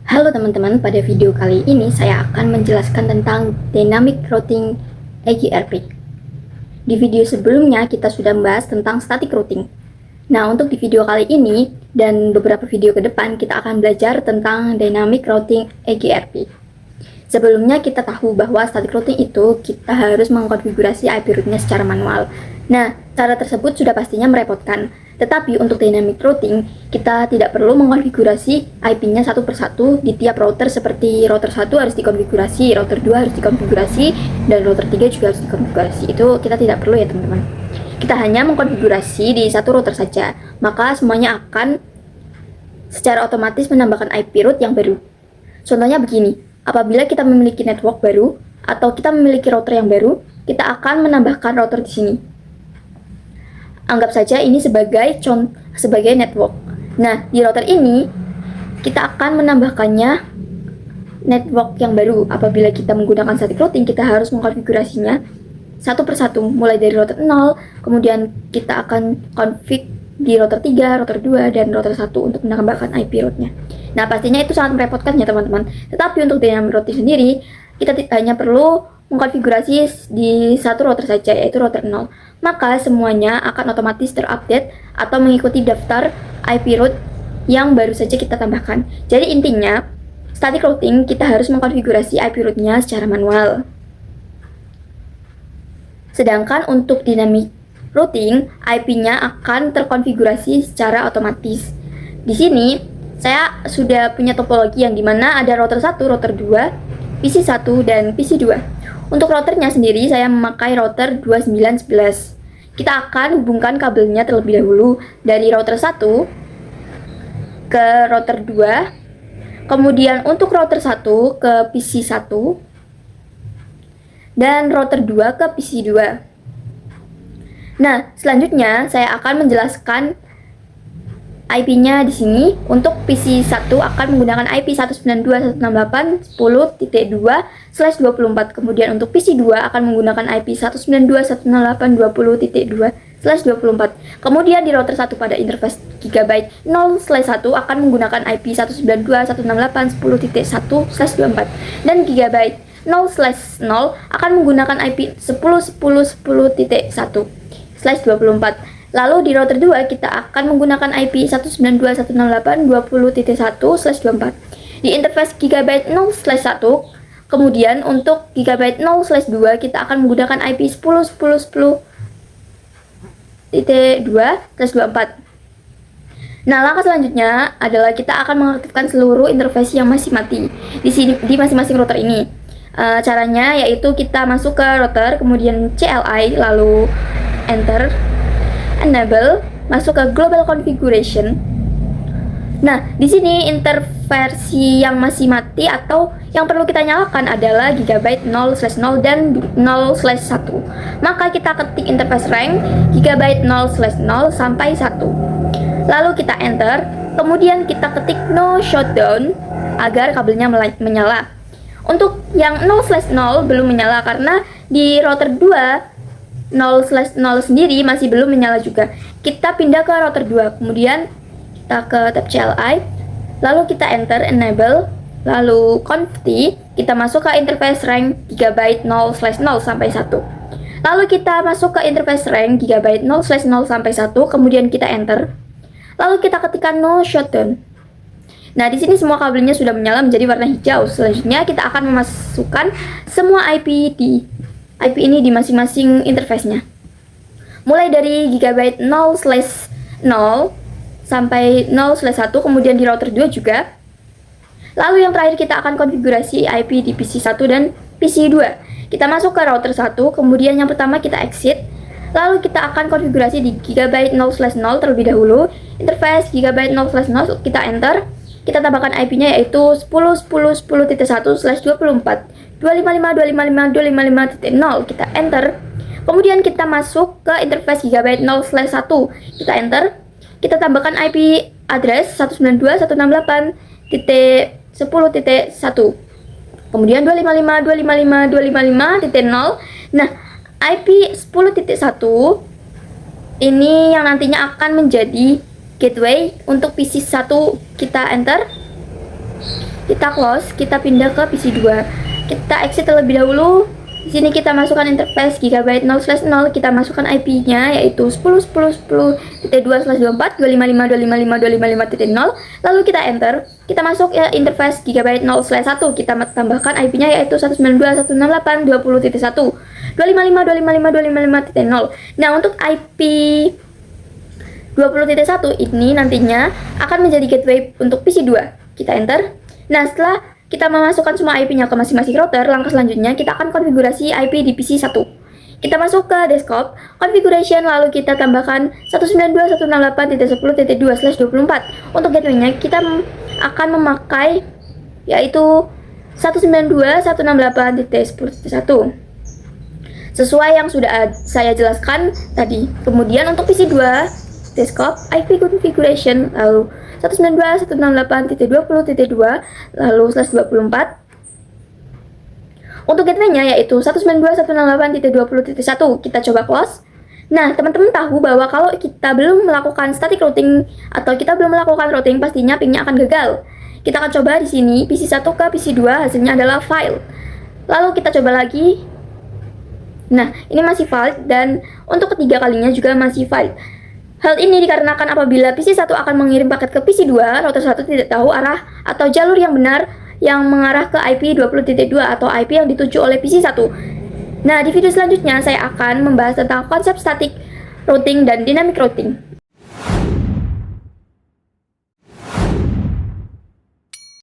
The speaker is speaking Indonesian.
Halo teman-teman, pada video kali ini saya akan menjelaskan tentang Dynamic Routing EGRP. Di video sebelumnya kita sudah membahas tentang Static Routing. Nah, untuk di video kali ini dan beberapa video ke depan kita akan belajar tentang Dynamic Routing EGRP. Sebelumnya kita tahu bahwa Static Routing itu kita harus mengkonfigurasi IP route-nya secara manual. Nah, cara tersebut sudah pastinya merepotkan. Tetapi untuk dynamic routing, kita tidak perlu mengkonfigurasi IP-nya satu persatu di tiap router, seperti router 1 harus dikonfigurasi, router 2 harus dikonfigurasi, dan router 3 juga harus dikonfigurasi. Itu kita tidak perlu ya teman-teman. Kita hanya mengkonfigurasi di satu router saja, maka semuanya akan secara otomatis menambahkan IP route yang baru. Contohnya begini, apabila kita memiliki network baru atau kita memiliki router yang baru, kita akan menambahkan router di sini. Anggap saja ini sebagai network. Nah, di router ini kita akan menambahkannya network yang baru. Apabila kita menggunakan static routing, kita harus mengkonfigurasinya satu persatu, mulai dari router 0, kemudian kita akan config di router 3, router 2, dan router 1 untuk menambahkan IP route-nya. Nah, pastinya itu sangat merepotkan ya teman-teman. Tetapi untuk dynamic routing sendiri, kita hanya perlu mengkonfigurasi di satu router saja, yaitu router 0. Maka semuanya akan otomatis terupdate atau mengikuti daftar IP route yang baru saja kita tambahkan. Jadi intinya, static routing kita harus mengkonfigurasi IP route-nya secara manual. Sedangkan untuk dynamic routing, IP-nya akan terkonfigurasi secara otomatis. Di sini, saya sudah punya topologi yang dimana ada router 1, router 2, PC1, dan PC2. Untuk routernya sendiri, saya memakai router 2911. Kita akan hubungkan kabelnya terlebih dahulu dari router 1 ke router 2. Kemudian untuk router 1 ke PC1 dan router 2 ke PC2. Nah, selanjutnya saya akan menjelaskan IP-nya di sini. Untuk PC1 akan menggunakan IP 192.168.10.2/24. Kemudian untuk PC2 akan menggunakan IP 192.168.20.2/24. Kemudian di router 1 pada interface Gigabyte 0/1 akan menggunakan IP 192.168.10.1/24. Dan Gigabyte 0/0 akan menggunakan IP 10.10.10.1/24. Lalu di router 2 kita akan menggunakan IP 192.168.20.1/24 di interface Gigabyte 0/1. Kemudian untuk Gigabyte 0/2 kita akan menggunakan IP 10.10.10.2/24. Nah, langkah selanjutnya adalah kita akan mengaktifkan seluruh interface yang masih mati di masing-masing router ini. Caranya yaitu kita masuk ke router, kemudian CLI, lalu enter, enable, masuk ke global configuration. Nah, di sini interface yang masih mati atau yang perlu kita nyalakan adalah Gigabyte 0/0 dan 0/1. Maka kita ketik interface rank Gigabyte 0/0 sampai 1. Lalu kita enter, kemudian kita ketik no shutdown agar kabelnya menyala. Untuk yang 0/0 belum menyala karena di router 2 0/0 sendiri masih belum menyala juga. Kita pindah ke router 2, kemudian kita ke tab CLI, lalu kita enter enable, lalu conft, kita masuk ke interface rank Gigabyte 0/0 sampai 1. Lalu kita masuk ke interface rank Gigabyte 0/0 sampai 1, kemudian kita enter. Lalu kita ketikkan no shutdown. Nah, di sini semua kabelnya sudah menyala menjadi warna hijau. Selanjutnya kita akan memasukkan semua IP ini di masing-masing interface-nya. Mulai dari Gigabyte 0/0 sampai 0/1, kemudian di router 2 juga. Lalu yang terakhir kita akan konfigurasi IP di PC1 dan PC2. Kita masuk ke router 1, kemudian yang pertama kita exit. Lalu kita akan konfigurasi di Gigabyte 0/0 terlebih dahulu. Interface Gigabyte 0/0 kita enter. Kita tambahkan IP-nya yaitu 10.10.10.1/24. 255.255.255.0, kita enter. Kemudian kita masuk ke interface Gigabyte 0/1, kita enter. Kita tambahkan IP address 192.168.10.1. Kemudian 255.255.255.0. Nah, IP 10.1 ini yang nantinya akan menjadi gateway untuk PC1. Kita enter. kita close, kita pindah ke PC 2. Kita exit terlebih dahulu. Di sini kita masukkan interface gigabyte 0/0, kita masukkan IP-nya yaitu 10.10.10.225.255.255.255.0. Lalu kita enter, kita masuk ya interface gigabyte 0/1, kita tambahkan IP-nya yaitu 192.168.20.1, 255.255.255.0. Nah, untuk IP 20.1 ini nantinya akan menjadi gateway untuk PC 2. Kita enter. Nah, setelah kita memasukkan semua IP-nya ke masing-masing router, langkah selanjutnya kita akan konfigurasi IP di PC 1. Kita masuk ke desktop, configuration, lalu kita tambahkan 192.168.10.2/24. Untuk gateway-nya kita akan memakai yaitu 192.168.10.1 sesuai yang sudah saya jelaskan tadi. Kemudian untuk PC 2 desktop, IP configuration, lalu 192.168.20.2 lalu /24. Untuk gateway-nya yaitu 192.168.20.1, kita coba close. Nah, teman-teman tahu bahwa kalau kita belum melakukan static routing atau kita belum melakukan routing, pastinya pingnya akan gagal. Kita akan coba di sini PC 1 ke PC 2, hasilnya adalah file. Lalu kita coba lagi. Nah, ini masih valid dan untuk ketiga kalinya juga masih valid. Hal ini dikarenakan apabila PC 1 akan mengirim paket ke PC 2, router 1 tidak tahu arah atau jalur yang benar yang mengarah ke IP 20.2 atau IP yang dituju oleh PC 1. Nah, di video selanjutnya saya akan membahas tentang konsep static routing dan dynamic routing.